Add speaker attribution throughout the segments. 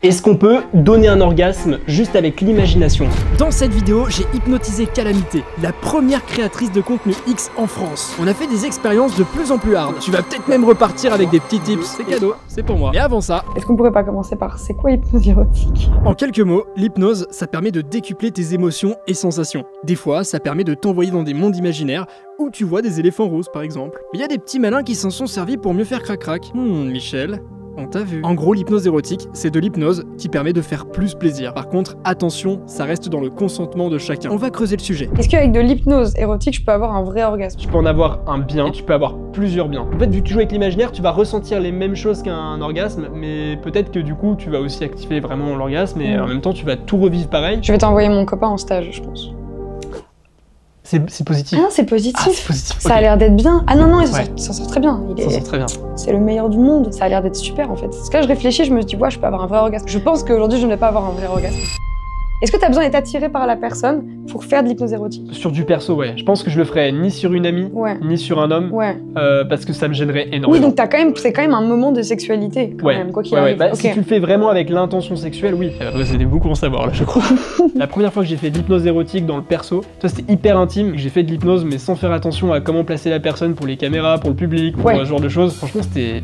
Speaker 1: Est-ce qu'on peut donner un orgasme juste avec l'imagination?
Speaker 2: Dans cette vidéo, j'ai hypnotisé Calamité, la première créatrice de contenu X en France. On a fait des expériences de plus en plus hard. Tu vas peut-être même repartir avec des petits tips. C'est cadeau, c'est pour moi. Mais avant ça,
Speaker 3: est-ce qu'on pourrait pas commencer par c'est quoi l'hypnose érotique?
Speaker 2: En quelques mots, l'hypnose, ça permet de décupler tes émotions et sensations. Des fois, ça permet de t'envoyer dans des mondes imaginaires où tu vois des éléphants roses par exemple. Mais il y a des petits malins qui s'en sont servis pour mieux faire crac-crac. Michel, on t'a vu. En gros, l'hypnose érotique, c'est de l'hypnose qui permet de faire plus plaisir. Par contre, attention, ça reste dans le consentement de chacun. On va creuser le sujet.
Speaker 3: Est-ce qu'avec de l'hypnose érotique, je peux avoir un vrai orgasme?
Speaker 1: Tu peux en avoir un bien et tu peux avoir plusieurs biens. En fait, vu que tu joues avec l'imaginaire, tu vas ressentir les mêmes choses qu'un orgasme, mais peut-être que du coup, tu vas aussi activer vraiment l'orgasme et en même temps, tu vas tout revivre pareil.
Speaker 3: Je vais t'envoyer mon copain en stage, je pense.
Speaker 1: C'est positif.
Speaker 3: Ah non, c'est positif.
Speaker 1: Ah, c'est positif.
Speaker 3: Ça a l'air d'être bien. Ah non, il s'en sort très bien.
Speaker 1: Ça sort très bien.
Speaker 3: C'est le meilleur du monde. Ça a l'air d'être super en fait. Parce que là, je réfléchis, je me dis, ouais, je peux avoir un vrai orgasme. Je pense qu'aujourd'hui, je ne vais pas avoir un vrai orgasme. Est-ce que tu as besoin d'être attiré par la personne pour faire de l'hypnose érotique?
Speaker 1: Sur du perso, ouais. Je pense que je le ferais ni sur une amie, ni sur un homme, parce que ça me gênerait énormément.
Speaker 3: Oui, donc c'est quand même un moment de sexualité, quand même, quoi qu'il arrive.
Speaker 1: Bah, si tu le fais vraiment avec l'intention sexuelle, oui. Vous allez beaucoup en savoir, là, je crois. La première fois que j'ai fait de l'hypnose érotique dans le perso, ça c'était hyper intime. J'ai fait de l'hypnose, mais sans faire attention à comment placer la personne pour les caméras, pour le public, pour ce genre de choses. Franchement, c'était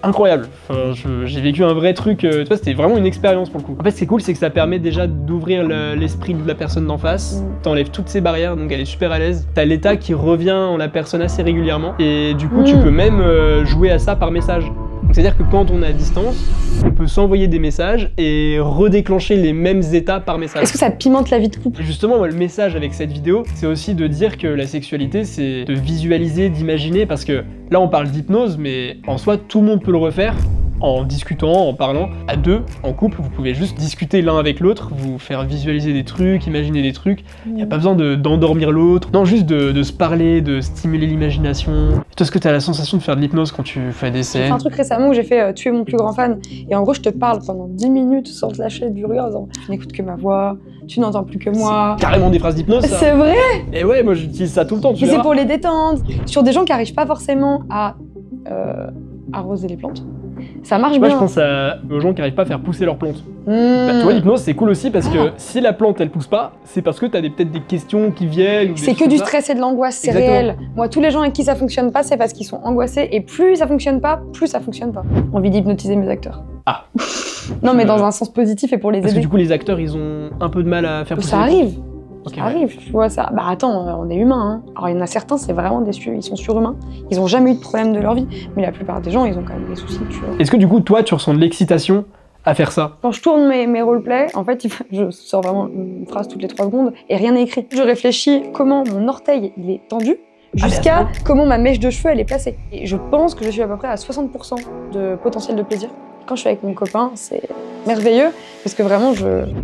Speaker 1: incroyable. Enfin, j'ai vécu un vrai truc, tu vois, c'était vraiment une expérience pour le coup. En fait, ce qui est cool, c'est que ça permet déjà d'ouvrir l'esprit de la personne d'en face. T'enlèves toutes ses barrières, donc elle est super à l'aise. T'as l'état qui revient en la personne assez régulièrement. Et du coup, tu peux même jouer à ça par message. C'est-à-dire que quand on est à distance, on peut s'envoyer des messages et redéclencher les mêmes états par message.
Speaker 3: Est-ce que ça pimente la vie de couple?
Speaker 1: Justement, moi, le message avec cette vidéo, c'est aussi de dire que la sexualité, c'est de visualiser, d'imaginer, parce que là, on parle d'hypnose, mais en soi, tout le monde peut le refaire. En discutant, en parlant, à deux, en couple, vous pouvez juste discuter l'un avec l'autre, vous faire visualiser des trucs, imaginer des trucs. Il n'y a pas besoin d'endormir l'autre, non, juste de se parler, de stimuler l'imagination. Toi, est-ce que tu as la sensation de faire de l'hypnose quand tu fais des scènes?
Speaker 3: J'ai fait un truc récemment où j'ai fait tuer mon plus grand fan, et en gros, je te parle pendant 10 minutes sans te lâcher du rire en disant « Tu n'écoutes que ma voix, tu n'entends plus que moi. »
Speaker 1: C'est carrément des phrases d'hypnose, ça.
Speaker 3: C'est vrai.
Speaker 1: Et ouais, moi j'utilise ça tout le temps, tu vois.
Speaker 3: C'est pour les détendre. Sur des gens qui n'arrivent pas forcément à arroser les plantes. Ça marche bien.
Speaker 1: Moi, je pense aux gens qui n'arrivent pas à faire pousser leurs plantes. Bah, tu vois, l'hypnose, c'est cool aussi parce que si la plante, elle pousse pas, c'est parce que t'as peut-être des questions qui viennent.
Speaker 3: C'est que du stress et de l'angoisse, c'est réel. Moi, tous les gens avec qui ça fonctionne pas, c'est parce qu'ils sont angoissés. Et plus ça fonctionne pas, plus ça fonctionne pas. Envie d'hypnotiser mes acteurs.
Speaker 1: Ah.
Speaker 3: Non, mais dans un sens positif et pour les aider.
Speaker 1: Parce que du coup, les acteurs, ils ont un peu de mal à faire pousser.
Speaker 3: Ça arrive.
Speaker 1: Okay,
Speaker 3: ça arrive, tu vois ça. Bah attends, on est humain. Hein. Alors il y en a certains, c'est vraiment ils sont surhumains. Ils ont jamais eu de problème de leur vie. Mais la plupart des gens, ils ont quand même des soucis, tu vois.
Speaker 1: Est-ce que du coup, toi, tu ressens de l'excitation à faire ça?
Speaker 3: Quand je tourne mes roleplays, en fait, je sors vraiment une phrase toutes les 3 secondes et rien n'est écrit. Je réfléchis comment mon orteil il est tendu jusqu'à comment ma mèche de cheveux elle est placée. Et je pense que je suis à peu près à 60% de potentiel de plaisir. Quand je suis avec mon copain, c'est merveilleux parce que vraiment,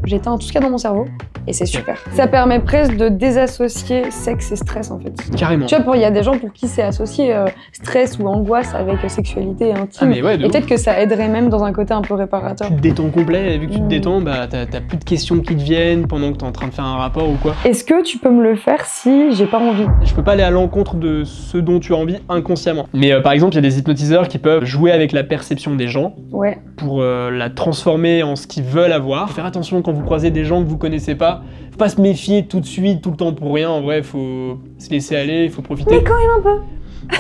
Speaker 3: j'éteins tout ce qu'il y a dans mon cerveau et c'est super. Ça permet presque de désassocier sexe et stress en fait.
Speaker 1: Carrément.
Speaker 3: Tu vois, il y a des gens pour qui c'est associé stress ou angoisse avec sexualité intime.
Speaker 1: Ah, mais ouais,
Speaker 3: et peut-être que ça aiderait même dans un côté un peu réparateur.
Speaker 1: Tu te détends complet et vu que tu te détends, bah t'as plus de questions qui te viennent pendant que t'es en train de faire un rapport ou quoi.
Speaker 3: Est-ce que tu peux me le faire si j'ai pas envie?
Speaker 1: Je peux pas aller à l'encontre de ce dont tu as envie inconsciemment. Mais par exemple, il y a des hypnotiseurs qui peuvent jouer avec la perception des gens.
Speaker 3: Ouais.
Speaker 1: Pour la transformer en ce qu'ils veulent avoir. Faut faire attention quand vous croisez des gens que vous connaissez pas. Faut pas se méfier tout de suite, tout le temps pour rien. En vrai, faut se laisser aller, faut profiter.
Speaker 3: Mais quand même un peu.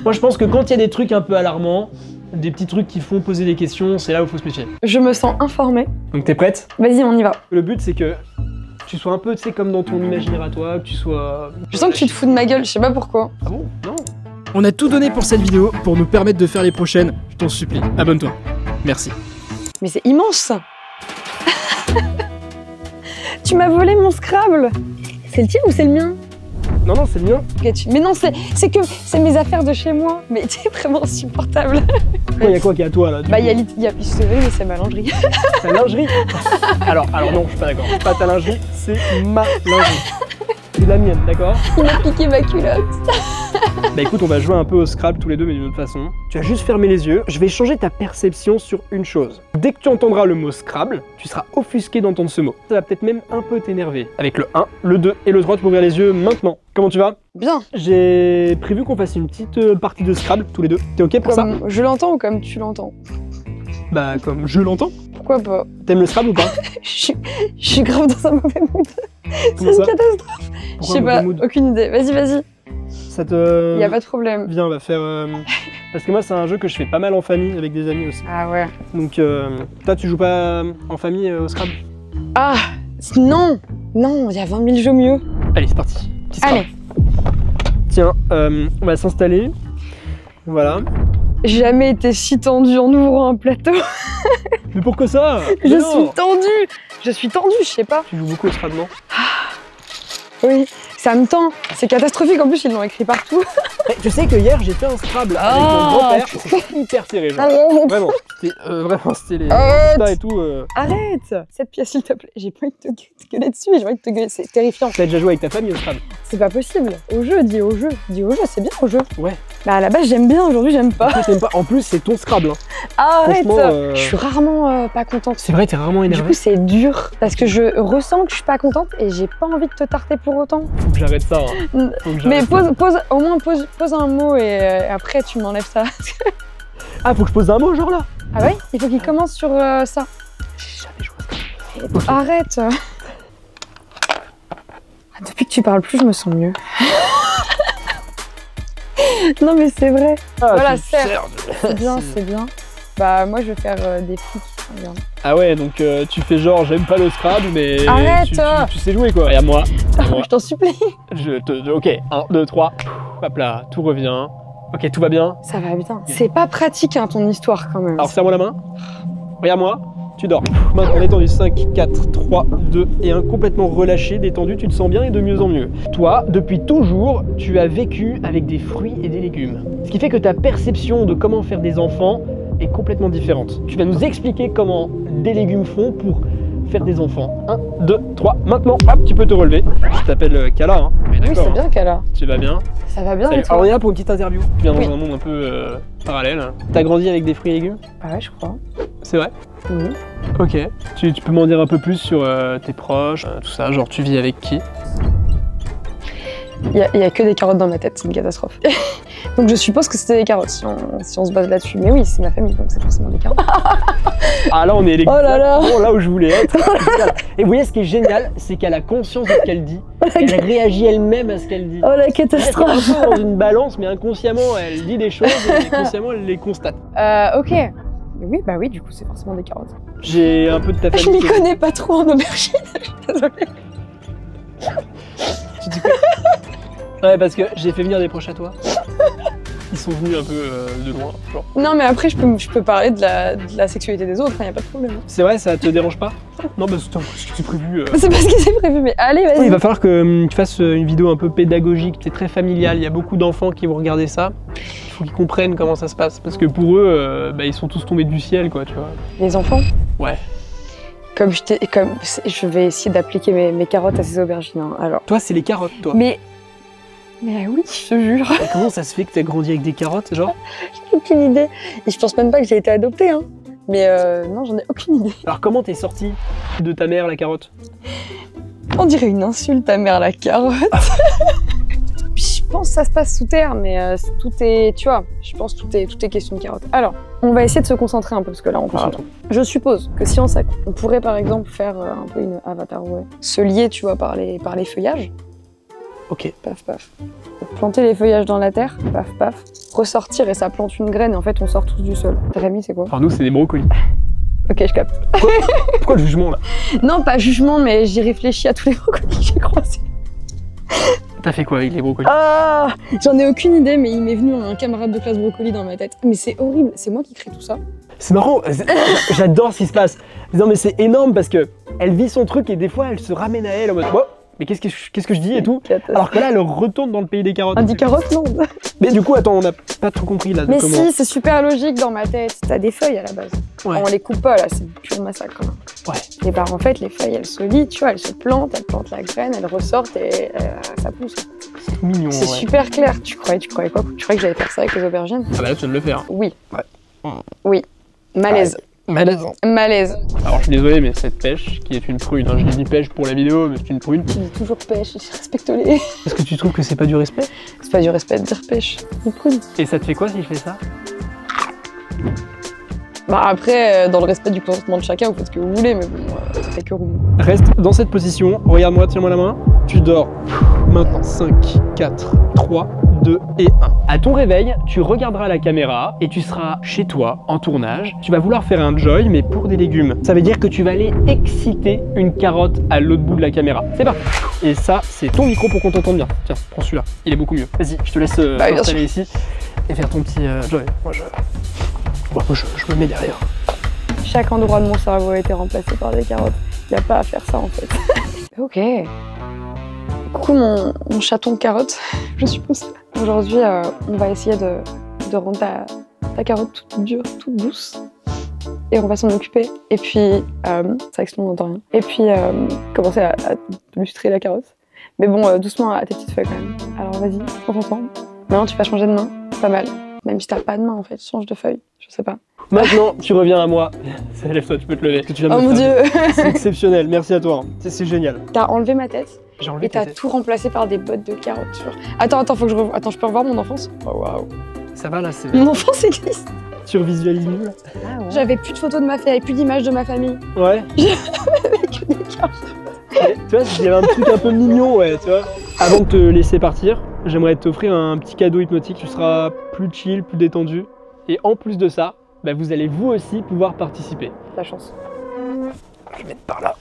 Speaker 1: Moi, je pense que quand il y a des trucs un peu alarmants, des petits trucs qui font poser des questions, c'est là où il faut se méfier.
Speaker 3: Je me sens informée.
Speaker 1: Donc t'es prête?
Speaker 3: Vas-y, on y va.
Speaker 1: Le but, c'est que tu sois un peu, tu sais, comme dans ton imaginaire à toi, que tu sois...
Speaker 3: Je sens que tu te fous de ma gueule, je sais pas pourquoi.
Speaker 1: Ah bon? Non.
Speaker 2: On a tout donné pour cette vidéo, pour nous permettre de faire les prochaines. Je t'en supplie, abonne-toi. Merci.
Speaker 3: Mais c'est immense. Tu m'as volé mon Scrabble. C'est le tien ou c'est le mien?
Speaker 1: Non, non, c'est le mien.
Speaker 3: Okay, mais non, c'est mes affaires de chez moi. Mais t'es vraiment insupportable.
Speaker 1: Il y a quoi qui est à toi là?
Speaker 3: Bah, il y a c'est vrai, mais c'est ma lingerie.
Speaker 1: Ta lingerie? alors non, je suis pas d'accord. Pas ta lingerie, c'est ma lingerie. C'est la mienne, d'accord?
Speaker 3: Il m'a piqué ma culotte.
Speaker 1: Bah écoute, on va jouer un peu au Scrabble tous les deux, mais d'une autre façon. Tu vas juste fermer les yeux. Je vais changer ta perception sur une chose. Dès que tu entendras le mot Scrabble, tu seras offusqué d'entendre ce mot. Ça va peut-être même un peu t'énerver. Avec le 1, le 2 et le 3, tu peux ouvrir les yeux maintenant. Comment tu vas?
Speaker 3: Bien.
Speaker 1: J'ai prévu qu'on fasse une petite partie de Scrabble tous les deux. T'es ok pour ça?
Speaker 3: Je l'entends ou comme tu l'entends?
Speaker 1: Bah comme je l'entends.
Speaker 3: pourquoi pas.
Speaker 1: T'aimes le Scrabble ou pas?
Speaker 3: Je suis grave dans un mauvais mood. C'est
Speaker 1: Comment
Speaker 3: une
Speaker 1: ça?
Speaker 3: catastrophe. Je sais pas, aucune idée. Vas-y.
Speaker 1: Ça te...
Speaker 3: Y a pas de problème.
Speaker 1: Viens, on va faire... Parce que moi, c'est un jeu que je fais pas mal en famille, avec des amis aussi.
Speaker 3: Ah ouais.
Speaker 1: Donc, toi, tu joues pas en famille au Scrabble?
Speaker 3: Ah non, il y a 20 000 jeux mieux.
Speaker 1: Allez, c'est parti. Petit Scrabble.
Speaker 3: Allez.
Speaker 1: Tiens, on va s'installer. Voilà.
Speaker 3: J'ai jamais été si tendue en ouvrant un plateau.
Speaker 1: Mais pourquoi ça?
Speaker 3: Je suis tendue. Je sais pas.
Speaker 1: Tu joues beaucoup au Scrabble, non?
Speaker 3: Oui, ça me tend. C'est catastrophique, en plus ils l'ont écrit partout.
Speaker 1: Tu sais que hier j'ai fait un Scrabble avec mon grand-père, c'était hyper serré genre. Vraiment, c'était les résultats et tout.
Speaker 3: Arrête. Cette pièce s'il te plaît, j'ai pas envie de te gueuler dessus, j'ai envie de te gueuler, c'est terrifiant.
Speaker 1: T'as déjà joué avec ta famille au Scrabble?
Speaker 3: C'est pas possible. Au jeu, dis au jeu, c'est bien au jeu.
Speaker 1: Ouais.
Speaker 3: Bah à la base j'aime bien, aujourd'hui j'aime pas.
Speaker 1: En plus c'est ton Scrabble.
Speaker 3: Arrête. Je suis rarement pas contente.
Speaker 1: C'est vrai, t'es rarement énervée.
Speaker 3: Du coup c'est dur, parce que je ressens que je suis pas contente et j'ai pas envie de te tarter pour autant.
Speaker 1: Faut que j'arrête ça. Hein.
Speaker 3: Mais au moins pose un mot et après tu m'enlèves ça.
Speaker 1: Ah, faut que je pose un mot genre là?
Speaker 3: Ah ouais? Il faut qu'il commence sur ça.
Speaker 1: J'ai jamais joué à ça.
Speaker 3: Arrête. Depuis que tu parles plus, je me sens mieux. Non mais c'est vrai.
Speaker 1: Ah,
Speaker 3: voilà, c'est bien. Bah moi je vais faire des flics. Regarde.
Speaker 1: Ah ouais, donc tu fais genre j'aime pas le Scrabble mais
Speaker 3: arrête.
Speaker 1: Tu sais jouer quoi. Et à moi.
Speaker 3: Je t'en supplie.
Speaker 1: Ok, 1, 2, 3. Hop là, tout revient. Ok, tout va bien.
Speaker 3: Ça va bien. C'est pas pratique hein, ton histoire quand même.
Speaker 1: Alors serre-moi la main. Regarde-moi. Tu dors. Maintenant détendu, 5, 4, 3, 2 et 1, complètement relâché, détendu, tu te sens bien et de mieux en mieux. Toi, depuis toujours, tu as vécu avec des fruits et des légumes. Ce qui fait que ta perception de comment faire des enfants est complètement différente. Tu vas nous expliquer comment des légumes font pour faire des enfants. 1, 2, 3, maintenant, hop, tu peux te relever. Je t'appelle Kala, hein.
Speaker 3: Oui, c'est bien Kala.
Speaker 1: Tu vas bien?
Speaker 3: Ça va bien.
Speaker 1: Salut.
Speaker 3: Et toi?
Speaker 1: Alors on est là pour une petite interview. Tu viens dans un monde un peu parallèle. T'as grandi avec des fruits et légumes?
Speaker 3: Ah ouais, je crois.
Speaker 1: C'est vrai?
Speaker 3: Oui.
Speaker 1: Ok. Tu peux m'en dire un peu plus sur tes proches, tout ça, genre tu vis avec qui?
Speaker 3: Il y a que des carottes dans ma tête, c'est une catastrophe. Donc je suppose que c'était des carottes si on se base là-dessus. Mais oui, c'est ma famille, donc c'est forcément des carottes.
Speaker 1: Ah là, on est
Speaker 3: exactement
Speaker 1: là où je voulais être. Et vous voyez, ce qui est génial, c'est qu'elle a conscience de ce qu'elle dit. Elle réagit elle-même à ce qu'elle dit.
Speaker 3: Oh la catastrophe.
Speaker 1: Elle est un peu dans une balance, mais inconsciemment, elle dit des choses et consciemment, elle les constate.
Speaker 3: Ok. Oui, bah oui, du coup, c'est forcément des carottes.
Speaker 1: J'ai un peu de ta famille.
Speaker 3: Je m'y connais pas trop en aubergine, je suis désolée.
Speaker 1: Tu dis quoi? Ouais, parce que j'ai fait venir des proches à toi. Ils sont venus un peu de loin, genre.
Speaker 3: Non, mais après, je peux parler de la sexualité des autres, y a pas de problème.
Speaker 1: C'est vrai, ça te dérange pas? Non, bah c'est ce que j'ai prévu.
Speaker 3: C'est pas ce qui s'est prévu, mais allez, vas-y.
Speaker 1: Oui, il va falloir que tu fasses une vidéo un peu pédagogique, c'est très familial, il y a beaucoup d'enfants qui vont regarder ça. Il faut qu'ils comprennent comment ça se passe, parce que pour eux, ils sont tous tombés du ciel, quoi, tu vois.
Speaker 3: Les enfants?
Speaker 1: Ouais.
Speaker 3: Je vais essayer d'appliquer mes carottes à ces aubergines, hein, alors.
Speaker 1: Toi, c'est les carottes, toi.
Speaker 3: Mais oui, je te jure.
Speaker 1: Et comment ça se fait que t'as grandi avec des carottes, genre?
Speaker 3: J'ai aucune idée. Et je pense même pas que j'ai été adoptée, hein. Mais non, j'en ai aucune idée.
Speaker 1: Alors comment t'es sortie de ta mère, la carotte?
Speaker 3: On dirait une insulte, ta mère, la carotte. Je pense que ça se passe sous terre, mais tout est, tu vois, je pense que tout est question de carotte. Alors, on va essayer de se concentrer un peu, parce que là, on parle. Je suppose que si on pourrait, par exemple, faire un peu une avatar, ouais. Se lier, tu vois, par les feuillages.
Speaker 1: Ok.
Speaker 3: Paf, paf. Planter les feuillages dans la terre, paf, paf. Ressortir et ça plante une graine et en fait on sort tous du sol. Rémi, c'est quoi?
Speaker 1: Alors nous, c'est des brocolis.
Speaker 3: Ok, je capte.
Speaker 1: Pourquoi le jugement là?
Speaker 3: Non, pas jugement, mais j'ai réfléchi à tous les brocolis que j'ai croisés.
Speaker 1: T'as fait quoi avec les brocolis?
Speaker 3: Ah, j'en ai aucune idée, mais il m'est venu un camarade de classe brocoli dans ma tête. Mais c'est horrible, c'est moi qui crée tout ça.
Speaker 1: C'est marrant, j'adore ce qui se passe. Non mais c'est énorme parce que elle vit son truc et des fois elle se ramène à elle en mode oh, mais qu'est-ce que je dis et tout. Alors que là elle retourne dans le pays des carottes.
Speaker 3: Un dit carotte, non.
Speaker 1: Mais du coup attends, on n'a pas tout compris là de
Speaker 3: mais
Speaker 1: comment.
Speaker 3: Si, c'est super logique dans ma tête. T'as des feuilles à la base.
Speaker 1: Ouais.
Speaker 3: On les coupe pas là, c'est du pur massacre. Hein.
Speaker 1: Ouais.
Speaker 3: Et bah en fait les feuilles elles se lient, tu vois, elles se plantent, elles plantent la graine, elles ressortent et ça pousse.
Speaker 1: C'est mignon.
Speaker 3: C'est super clair. Tu croyais quoi? Tu croyais que j'allais faire ça avec les aubergines?
Speaker 1: Ah bah là tu viens de le faire.
Speaker 3: Oui.
Speaker 1: Ouais.
Speaker 3: Oui. Malaise.
Speaker 1: Malaisant.
Speaker 3: Malaise.
Speaker 1: Alors je suis désolé mais cette pêche qui est une prune, hein, je dis pêche pour la vidéo mais c'est une prune.
Speaker 3: Tu dis toujours pêche, respecte-les.
Speaker 1: Est-ce que tu trouves que c'est pas du respect?
Speaker 3: C'est pas du respect de dire pêche, une prune.
Speaker 1: Et ça te fait quoi si je fais ça?
Speaker 3: Bah après, dans le respect du consentement de chacun, vous faites ce que vous voulez, mais bon, ça fait que room.
Speaker 1: Reste dans cette position, regarde-moi, tiens-moi la main. Tu dors maintenant. 5, 4, 3, 2 et 1. À ton réveil, tu regarderas la caméra et tu seras chez toi en tournage. Tu vas vouloir faire un joy, mais pour des légumes. Ça veut dire que tu vas aller exciter une carotte à l'autre bout de la caméra. C'est parti. Et ça, c'est ton micro pour qu'on t'entende bien. Tiens, prends celui-là. Il est beaucoup mieux. Vas-y, je te laisse t'installer ici et faire ton petit joy. Moi, je me mets derrière.
Speaker 3: Chaque endroit de mon cerveau a été remplacé par des carottes. Il n'y a pas à faire ça en fait. Ok. Coucou mon chaton carotte, je suppose. Aujourd'hui, on va essayer de rendre ta carotte toute dure, toute douce. Et on va s'en occuper. Et puis, c'est vrai que sinon on n'entend rien. Et puis, commencer à lustrer la carotte. Mais bon, doucement à tes petites feuilles quand même. Alors vas-y, on s'entend. Maintenant, tu vas changer de main. Pas mal. Même si t'as pas de main en fait, change de feuille. Je sais pas.
Speaker 1: Maintenant, tu reviens à moi. Lève-toi, tu peux te lever.
Speaker 3: Oh mon dieu.
Speaker 1: C'est exceptionnel, merci à toi. C'est génial.
Speaker 3: T'as enlevé ma tête.
Speaker 1: J'ai enlevé
Speaker 3: et t'as tout remplacé par des bottes de carottes. Genre. Attends, faut que je revoie. Attends, je peux revoir mon enfance? Oh waouh.
Speaker 1: Ça va là, c'est.
Speaker 3: Mon enfance existe.
Speaker 1: Tu revisualises mieux là.
Speaker 3: Ah, ouais. J'avais plus de photos de ma famille, plus d'images de ma famille.
Speaker 1: Ouais.
Speaker 3: J'avais que des carottes.
Speaker 1: Tu vois, il y avait un truc un peu mignon, ouais, tu vois. Avant de te laisser partir, j'aimerais t'offrir un petit cadeau hypnotique. Tu seras plus chill, plus détendu. Et en plus de ça, bah, vous allez vous aussi pouvoir participer.
Speaker 3: La chance.
Speaker 1: Je vais mettre par là.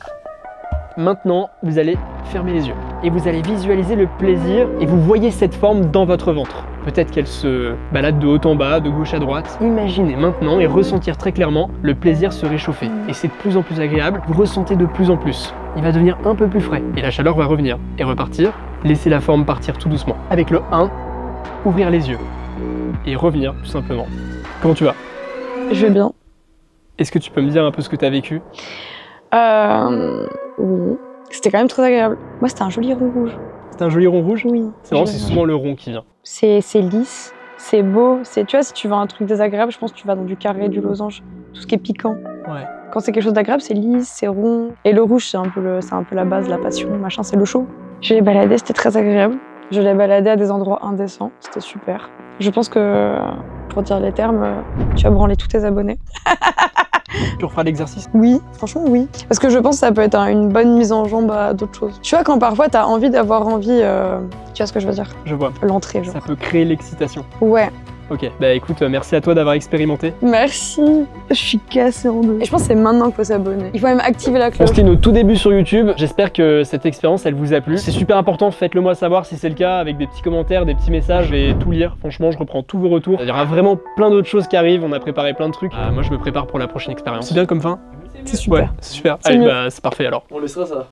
Speaker 1: Maintenant, vous allez fermer les yeux et vous allez visualiser le plaisir et vous voyez cette forme dans votre ventre. Peut-être qu'elle se balade de haut en bas, de gauche à droite. Imaginez maintenant et ressentir très clairement le plaisir se réchauffer. Et c'est de plus en plus agréable, vous ressentez de plus en plus. Il va devenir un peu plus frais et la chaleur va revenir et repartir. Laissez la forme partir tout doucement. Avec le 1, ouvrir les yeux et revenir tout simplement. Comment tu vas?
Speaker 3: Je vais bien.
Speaker 1: Est-ce que tu peux me dire un peu ce que tu as vécu?
Speaker 3: Oui. C'était quand même très agréable. Moi, c'était un joli rond rouge.
Speaker 1: C'était un joli rond rouge?
Speaker 3: Oui.
Speaker 1: C'est vraiment, c'est souvent le rond qui vient.
Speaker 3: C'est lisse, c'est beau. Tu vois, si tu veux un truc désagréable, je pense que tu vas dans du carré, du losange. Tout ce qui est piquant.
Speaker 1: Ouais.
Speaker 3: Quand c'est quelque chose d'agréable, c'est lisse, c'est rond. Et le rouge, c'est un peu la base, la passion, machin, c'est le chaud. Je l'ai baladé, c'était très agréable. Je l'ai baladé à des endroits indécents, c'était super. Je pense que, pour dire les termes, tu as branlé tous tes abonnés.
Speaker 1: Tu referas l'exercice?
Speaker 3: Oui, franchement oui. Parce que je pense que ça peut être une bonne mise en jambe à d'autres choses. Tu vois, quand parfois t'as envie d'avoir envie, tu vois ce que je veux dire?
Speaker 1: Je vois.
Speaker 3: L'entrée, genre.
Speaker 1: Ça peut créer l'excitation.
Speaker 3: Ouais.
Speaker 1: Ok, bah écoute, merci à toi d'avoir expérimenté.
Speaker 3: Merci. Je suis cassée en deux. Et je pense que c'est maintenant qu'il faut s'abonner. Il faut même activer la
Speaker 1: On
Speaker 3: cloche.
Speaker 1: se quitte au tout début sur YouTube. J'espère que cette expérience, elle vous a plu. C'est super important, faites-le moi savoir si c'est le cas, avec des petits commentaires, des petits messages. Je vais tout lire. Franchement, je reprends tous vos retours. Il y aura vraiment plein d'autres choses qui arrivent. On a préparé plein de trucs. Moi, je me prépare pour la prochaine expérience. C'est bien comme fin?
Speaker 3: C'est super.
Speaker 1: Ouais, c'est super.
Speaker 3: C'est
Speaker 1: Allez,
Speaker 3: mieux.
Speaker 1: bah c'est parfait alors.
Speaker 4: On laissera ça.